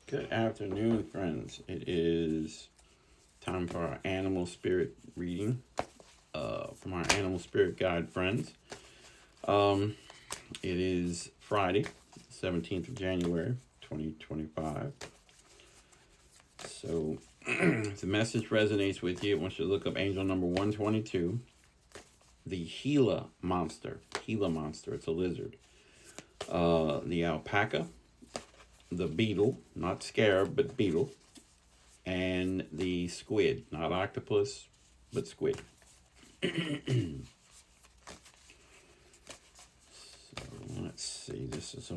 Good afternoon, friends. It is time for our animal spirit reading from our animal spirit guide friends. It is Friday, 17th of January, 2025. So, if the message resonates with you, I want you to look up angel number 122, the Gila monster. Gila monster, it's a lizard. The alpaca, the beetle, not scarab, but beetle, and the squid, not octopus, but squid. So let's see, this is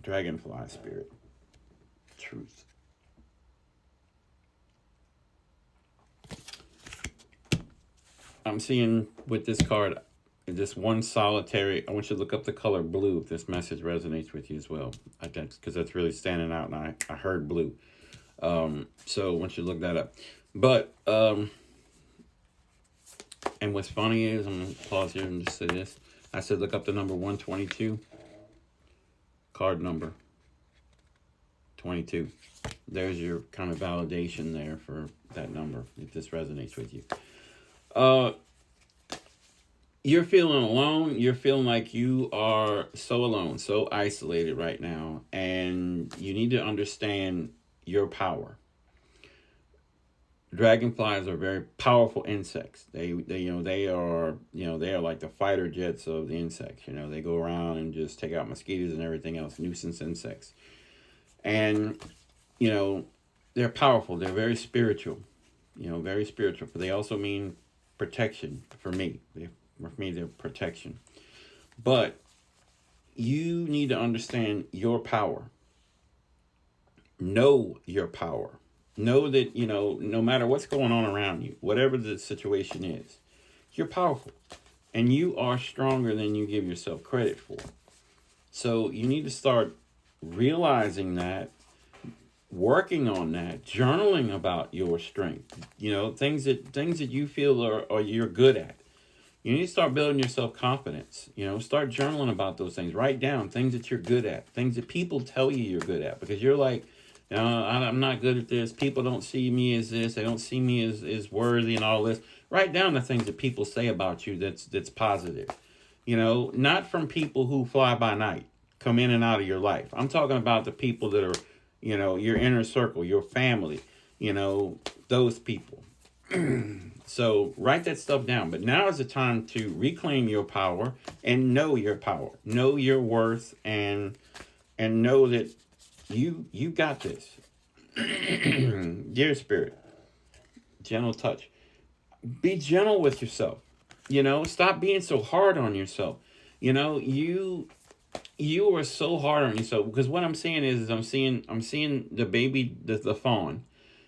dragonfly spirit, truth. I'm seeing with this card, just one solitary. I want you to look up the color blue if this message resonates with you as well. Because that's really standing out, and I heard blue. So I want you to look that up. But and what's funny is, I'm gonna pause here and just say this. I said look up the number 122. Card number 22. There's your kind of validation there for that number if this resonates with you. You're feeling alone. You're feeling like you are so alone, so isolated right now, and you need to understand your power. Dragonflies are very powerful insects. They are like the fighter jets of the insects. They go around and just take out mosquitoes and everything else, nuisance insects. And they're powerful. They're very spiritual. Very spiritual. But they also mean protection for me. For me, they're protection. But you need to understand your power. Know your power. Know that, no matter what's going on around you, whatever the situation is, you're powerful. And you are stronger than you give yourself credit for. So you need to start realizing that, working on that, journaling about your strength. Things that you feel are you're good at. You need to start building your self-confidence. Start journaling about those things. Write down things that you're good at, things that people tell you you're good at, because you're like, I'm not good at this. People don't see me as this. They don't see me as worthy and all this. Write down the things that people say about you that's positive. Not from people who fly by night, come in and out of your life. I'm talking about the people that are, your inner circle, your family, those people. So write that stuff down. But now is the time to reclaim your power and know your power, know your worth, and know that you got this. Dear Spirit, gentle touch. Be gentle with yourself. Stop being so hard on yourself. You are so hard on yourself, because what I'm seeing is I'm seeing the baby, the fawn,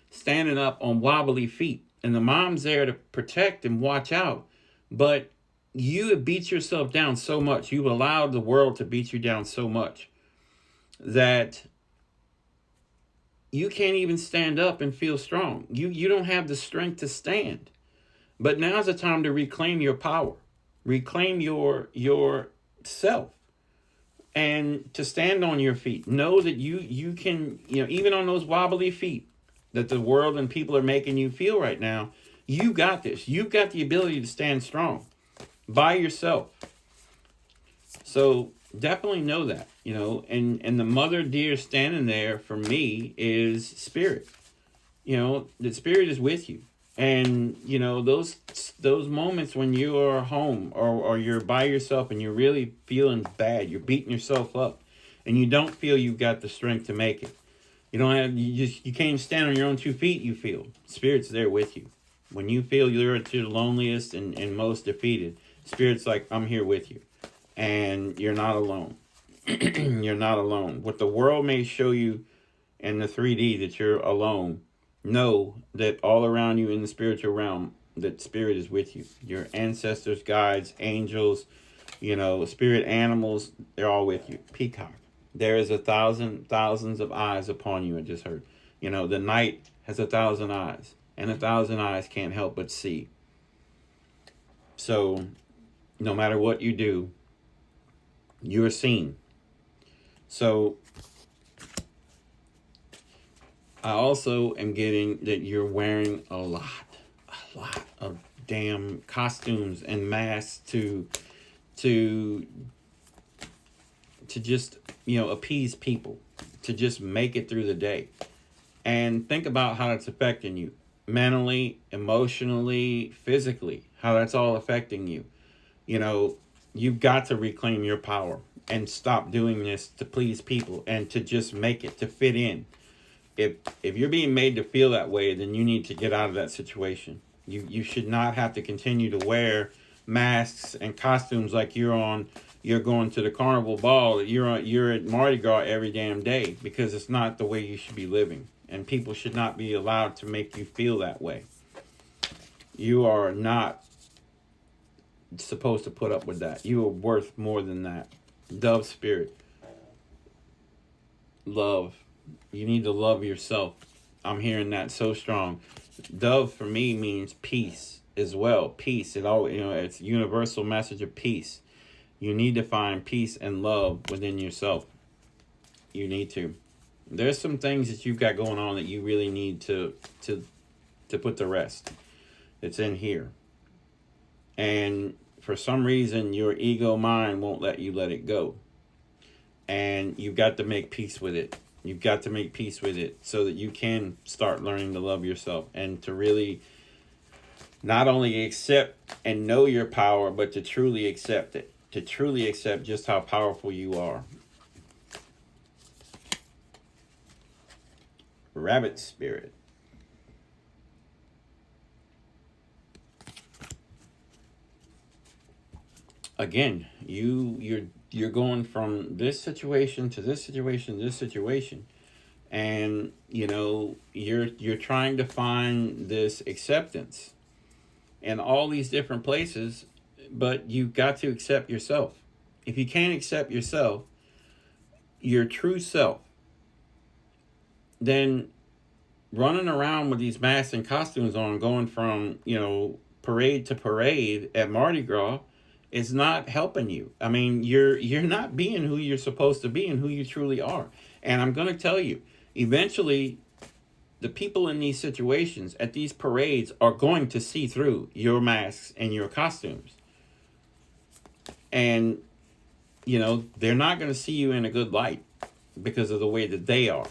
standing up on wobbly feet. And the mom's there to protect and watch out. But you have beat yourself down so much. You've allowed the world to beat you down so much that you can't even stand up and feel strong. You don't have the strength to stand. But now's the time to reclaim your power. Reclaim your self. And to stand on your feet. Know that you can, even on those wobbly feet that the world and people are making you feel right now, you got this. You've got the ability to stand strong by yourself. So definitely know that, and the mother deer standing there for me is spirit. The spirit is with you. And, those moments when you are home or you're by yourself and you're really feeling bad, you're beating yourself up and you don't feel you've got the strength to make it. You can't even stand on your own 2 feet. You feel Spirit's there with you. When you feel you're at your loneliest and most defeated, Spirit's like, I'm here with you. And you're not alone. You're not alone. What the world may show you in the 3D that you're alone, know that all around you in the spiritual realm, that Spirit is with you. Your ancestors, guides, angels, spirit animals, they're all with you. Peacock. There is thousands of eyes upon you, I just heard. The night has 1,000 eyes, and 1,000 eyes can't help but see. So no matter what you do, you're seen. So I also am getting that you're wearing a lot of damn costumes and masks to just, appease people, to just make it through the day. And think about how it's affecting you mentally, emotionally, physically, how that's all affecting you. You've got to reclaim your power and stop doing this to please people and to just make it, to fit in. If you're being made to feel that way, then you need to get out of that situation. You should not have to continue to wear masks and costumes like you're going to the carnival ball, you're at Mardi Gras every damn day, because it's not the way you should be living. And people should not be allowed to make you feel that way. You are not supposed to put up with that. You are worth more than that. Dove spirit. Love. You need to love yourself. I'm hearing that so strong. Dove for me means peace as well. Peace. It's a universal message of peace. You need to find peace and love within yourself. You need to. There's some things that you've got going on that you really need to put to rest. It's in here. And for some reason, your ego mind won't let you let it go. And you've got to make peace with it. You've got to make peace with it so that you can start learning to love yourself and to really not only accept and know your power, but to truly accept it, to truly accept just how powerful you are. Rabbit spirit. Again, you're going from this situation to this situation to this situation, and you're trying to find this acceptance in all these different places, but you've got to accept yourself. If you can't accept yourself, your true self, then running around with these masks and costumes on, going from parade to parade at Mardi Gras, is not helping you. I mean, you're not being who you're supposed to be and who you truly are. And I'm going to tell you, eventually, the people in these situations at these parades are going to see through your masks and your costumes. And, they're not going to see you in a good light because of the way that they are.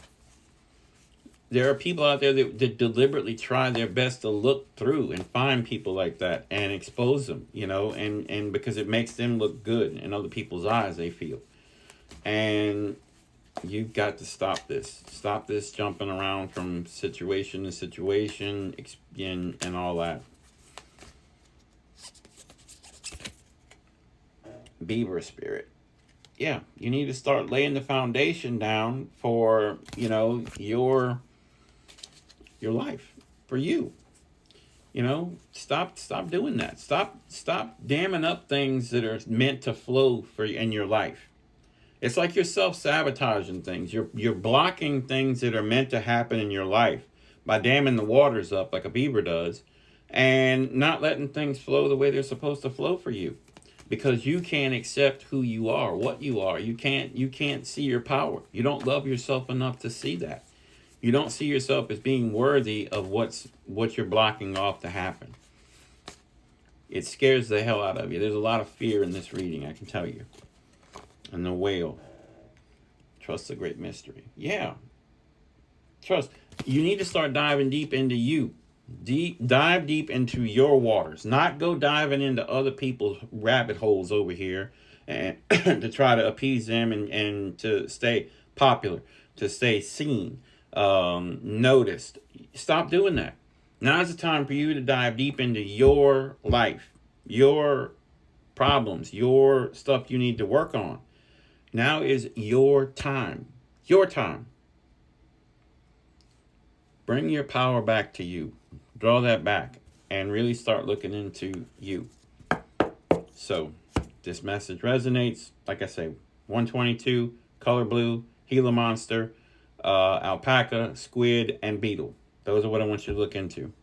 There are people out there that deliberately try their best to look through and find people like that and expose them, and because it makes them look good in other people's eyes, they feel. And you've got to stop this. Stop this jumping around from situation to situation and all that. Beaver spirit. Yeah, you need to start laying the foundation down for, your life, for you. Stop doing that. Stop damming up things that are meant to flow for you in your life. It's like you're self-sabotaging things. You're blocking things that are meant to happen in your life by damming the waters up like a beaver does, and not letting things flow the way they're supposed to flow for you, because you can't accept who you are, what you are. You can't see your power. You don't love yourself enough to see that. You don't see yourself as being worthy of what you're blocking off to happen. It scares the hell out of you. There's a lot of fear in this reading, I can tell you. And the whale. Trust the great mystery. Yeah. Trust. You need to start diving deep into you. Dive deep into your waters. Not go diving into other people's rabbit holes over here and to try to appease them and to stay popular, to stay seen, noticed. Stop doing that. Now's the time for you to dive deep into your life, your problems, your stuff you need to work on. Now is your time. Your time. Bring your power back to you. Draw that back and really start looking into you. So, this message resonates. Like I say, 122, color blue, Gila monster, alpaca, squid, and beetle. Those are what I want you to look into.